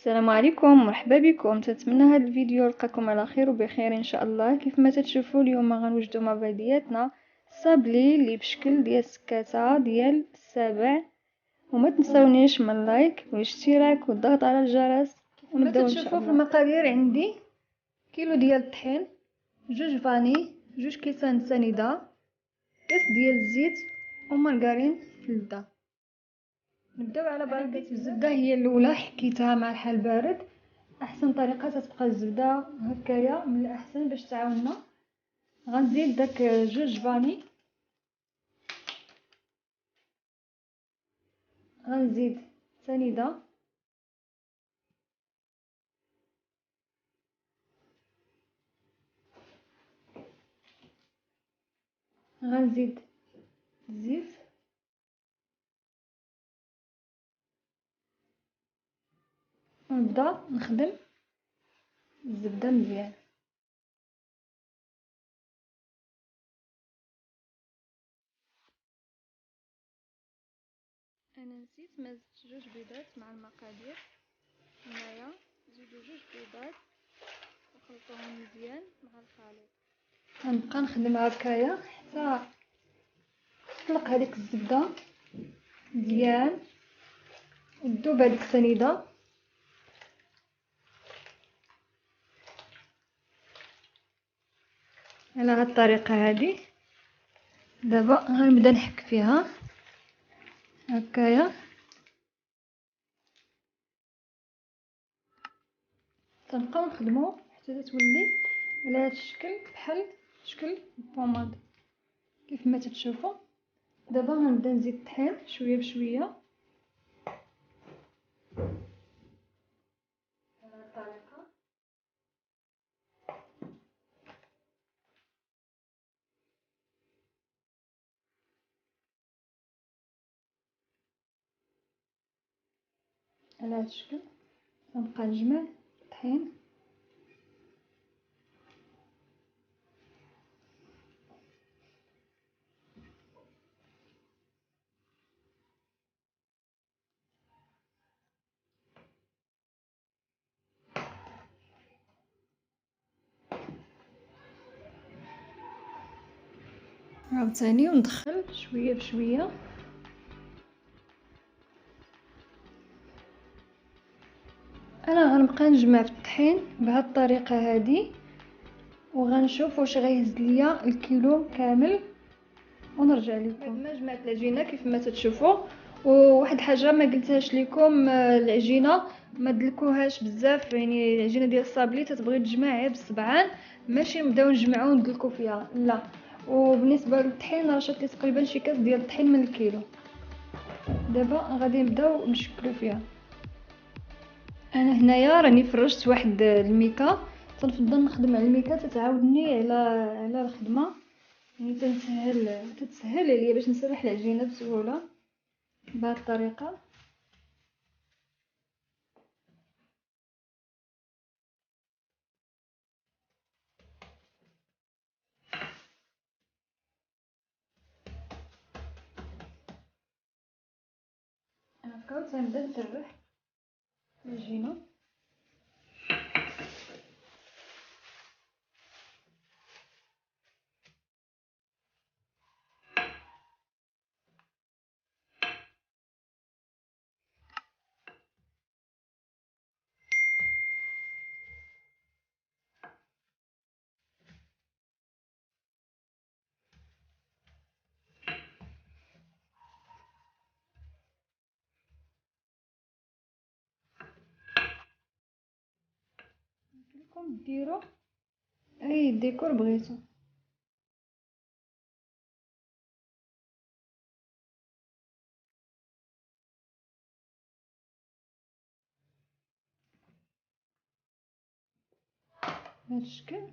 السلام عليكم، مرحبا بكم. تنتمنى هذا الفيديو يلقاكم على خير وبخير ان شاء الله. كيف ما تتشوفوا اليوم غنوجدوا مع بعضياتنا صابلي اللي بشكل ديال السكاته ديال السبع. وما تنساونيش من اللايك والاشتراك والضغط على الجرس ونبداو ان شاء الله. في المقادير عندي كيلو ديال الطحين، جوج فاني، جوج كيسان سنيده، كاس ديال الزيت ومارغرين فلده. نبداو على بركه الزبده. هي الاولى حكيتها مع الحال بارد. احسن طريقه تتبقى الزبده هكايا من الاحسن باش تعاوننا. غنزيد داك جوج فاني، غنزيد سنيده، غنزيد الزيت، ونبدا نخدم الزبده مزيان. انا نسيت ما زدت جوج بيضات مع المقادير. هنايا زيدوا جوج بيضات وخلطوهم مزيان مع الخليط. غنبقى نخدم هكايا حتى تطلق هذيك الزبده مزيان وتذوب هذيك السنيده على هاد الطريقه هذه. دابا غنبدا نحك فيها هكايا تنبقاو نخدمو حتى تولي على هاد الشكل بحال شكل البوماد كيف ما تتشوفوا. دابا غنبدا نزيد الطحين شويه بشويه على هاد الطريقه. على هاد الشكل غنبقى نجمع الطحين. عاوتاني وندخل شويه بشويه. انا غنبقى نجمع في الطحين بهاد الطريقه هذه وغنشوف واش غيهز ليا الكيلو كامل ونرجع لكم. بعد ما جمعت العجينه كيف ما تتشوفوا. وواحد الحاجه ما قلتهاش لكم، العجينه ما دلكوهاش بزاف، يعني العجينه ديال الصابلي تتبغي تجمع غير بالصبعان، ماشي نبداو نجمعو وندلكو فيها لا. وبالنسبه للطحين راه شات لي تقريبا شي كاس ديال الطحين من الكيلو. دابا غادي نبداو نشكلو فيها. انا هنايا راني فرشت واحد الميكا. تنفضل نخدم على الميكا، تتعاونني على الخدمه، يعني تتسهل عليا باش نسرح العجينه بسهوله بهذه الطريقه. هكا تنبدا نسرح العجينه. لكم ديروا اي ديكور بغيتو. بهذا الشكل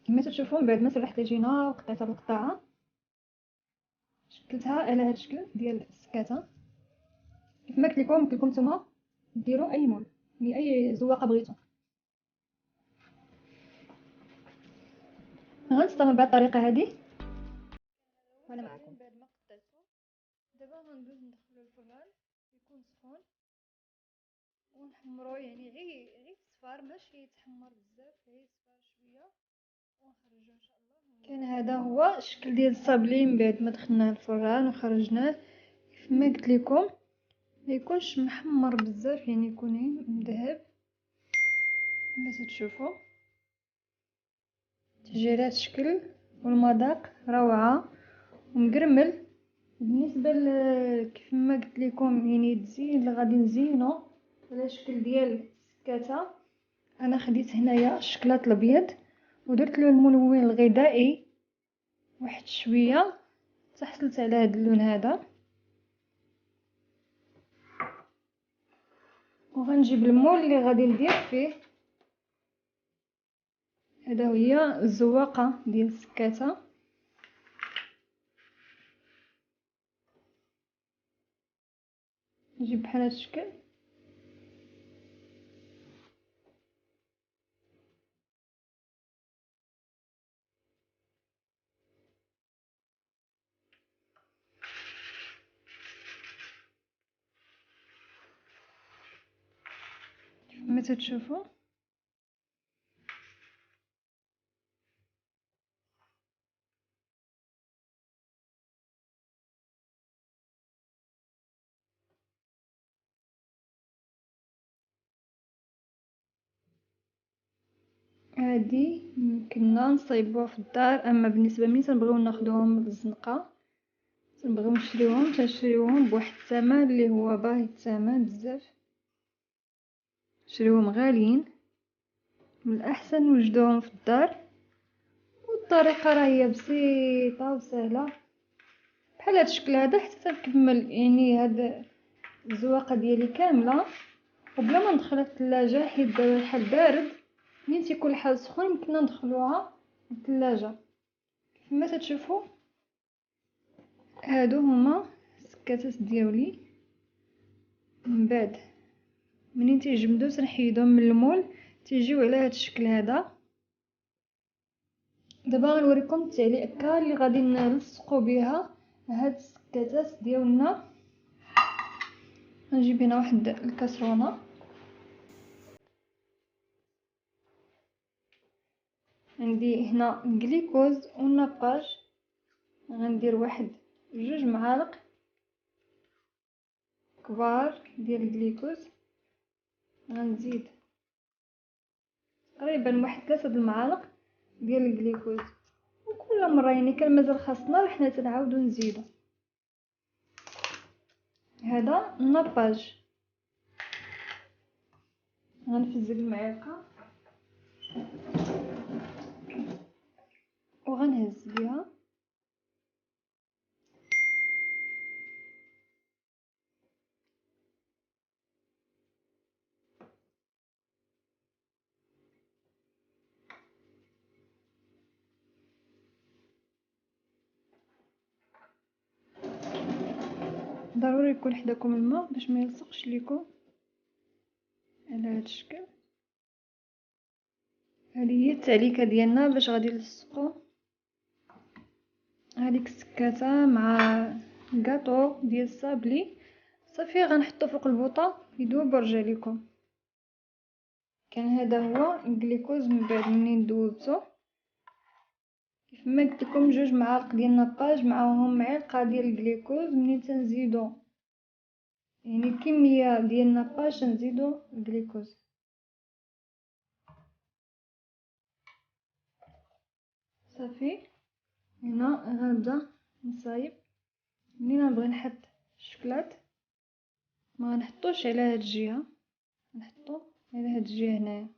كما تشوفون بعد ما سرحت العجينه وقطعتها بالقطاعه شكلتها على هذا الشكل ديال السكاته. كما قلت لكم نتوما ديروا اي مول اي زواقه بغيتو. غنستمر بهذه الطريقه هذه وانا معكم. بعد ما قطعته دابا غندوز ندخلو الفران يكون سخون ونحمرو، يعني غير صفار ماشي يتحمر بزاف، غير صفار شويه ونخرجو ان شاء الله. كان هذا هو الشكل ديال الصابلي من بعد ما دخلناه الفران وخرجناه. كما قلت لكم ما يكونش محمر بزاف، يعني يكون مذهب كما تشوفوا. تجي على هذا الشكل والمذاق روعه ومقرمل. بالنسبه كيف ما قلت لكم يعني التزيين اللي غادي نزينو على شكل ديال السكاته، انا خديت هنايا الشكلاط الابيض ودرت له الملون الغذائي واحد شويه تحصلت على هذا اللون هذا. وغنجيب المول اللي غادي ندير فيه. هذا هي الزواقه ديال السكاته. نجيب بحال هذا الشكل كما تشوفوا. هادي يمكننا نصايبوها في الدار، اما بالنسبه ملي تنبغيو ناخذوهم للزنقه تنبغيو نشريوهم بواحد الثمن اللي هو باهي الثمن بزاف، نشريوهم غاليين. من الاحسن نوجدوهم في الدار. والطريقه راه هي بسيطه وسهله بحال هذا الشكل هذا حتى تنكمل يعني هاد الزواقه ديالي كامله وبلا ما ندخلها الثلاجه، حيت دابا الحال بارد. ملي تيكون الحال سخون يمكننا ندخلوها الثلاجه. كما تشوفوا هادو هما السكاتات ديالي. من بعد منين تيجمدو تنحيدهم من المول تيجيو على هذا الشكل هذا. دابا غنوريكم التعليقه اللي غادي نلصقوا بها هاد السكاتات ديالنا. غنجيب هنا واحد الكاسرونه، عندي هنا الجليكوز والناباج. غندير واحد 2 معالق كبار ديال الجليكوز. غنزيد تقريبا واحد 3 المعالق ديال الجليكوز، وكل مره يعني كان مازال خاصنا حنا تنعاودو نزيدو. هذا الناباج غنفزق المعلقه وغنهز بها. ضروري يكون حداكم الماء باش ما يلصقش ليكم على هذا الشكل. هذه هي التعليكه ديالنا باش غادي نلصقوا هذيك السكاته مع الكاطو ديال الصابلي. صافي غنحطو فوق البوطه يذوب ورجع لكم. كان هذا هو الجليكوز من بعد منين ذوبته. كيف ما قلت لكم 2 معالق ديال الناباج معاهم معلقه ديال الجليكوز. منين تنزيدو يعني الكميه ديال الناباج تنزيدو الجليكوز. صافي هنا غنبدا نصايب. منين نبغي نحط الشكلاط ما نحطوش على هاد الجهه، نحطو على هاد الجهه هنايا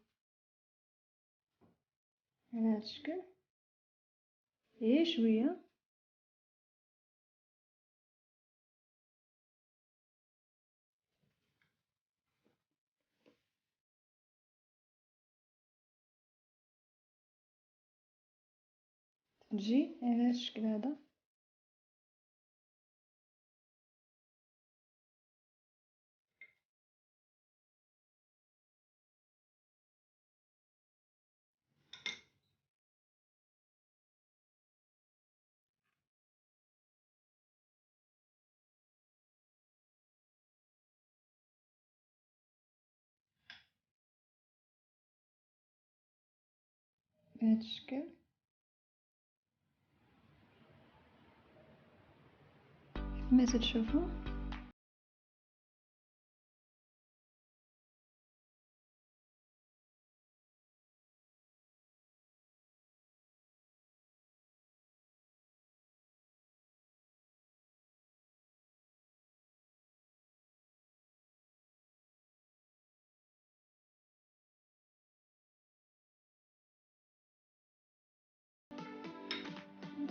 على هاد الشكل غير شويه. تجي على هذا الشكل هذا. بهذا الشكل كما تشوفوا.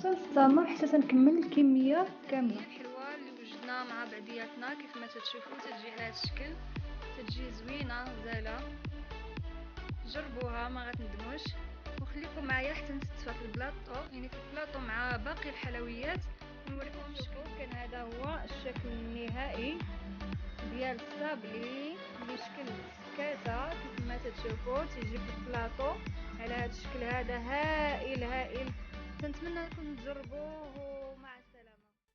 تنستمر حتى تنكمل الكميه كامله. الحلوه اللي وجدنا مع بعضياتنا كيف ما تشوفوا تجي على هذا الشكل، تجي زوينه غزاله. جربوها ما غتندموش، وخليكم معايا حتى نستفى في البلاطو، يعني في البلاطو مع باقي الحلويات نوريكم الشكل. كان هذا هو الشكل النهائي ديال الصابلي بشكل سكاته كيف ما تشوفوا. تيجي في البلاطو على هذا الشكل هذا هائل هائل. تنتمنى لكم تجربوه.